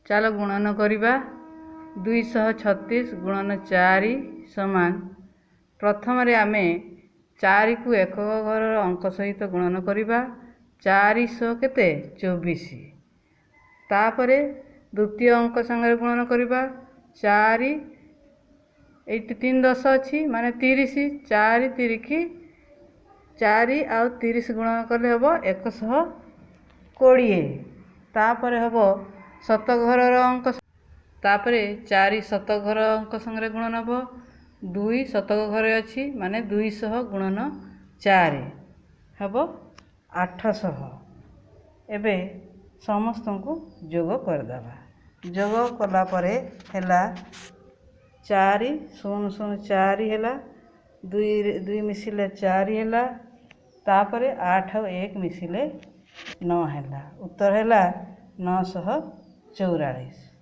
चलो गुणन करवा 236 गुणन 4 समान प्रथम आम 4 को एकक घर अंक सहित गुणन करवा 400 केते 24 तापर द्वितीय अंक संगे गुणन करवा 4 ये 3 10 अच्छी माने 30 4 3 4 आउ 30 गुणन कले हम 120 तापर हम शतघर अंक तापर 4 शतघर अंक संगे गुणन हम 2 शतघर अच्छी माने 200 गुणन 4 हम 800 एबे समस्त को जोग करदेवा जोग कला परे हैला 4 0 0 4 हैला 2 मिसिले 4 हैला तापर 8 और 1 मिसिले 9 हैला उत्तर हैला 944।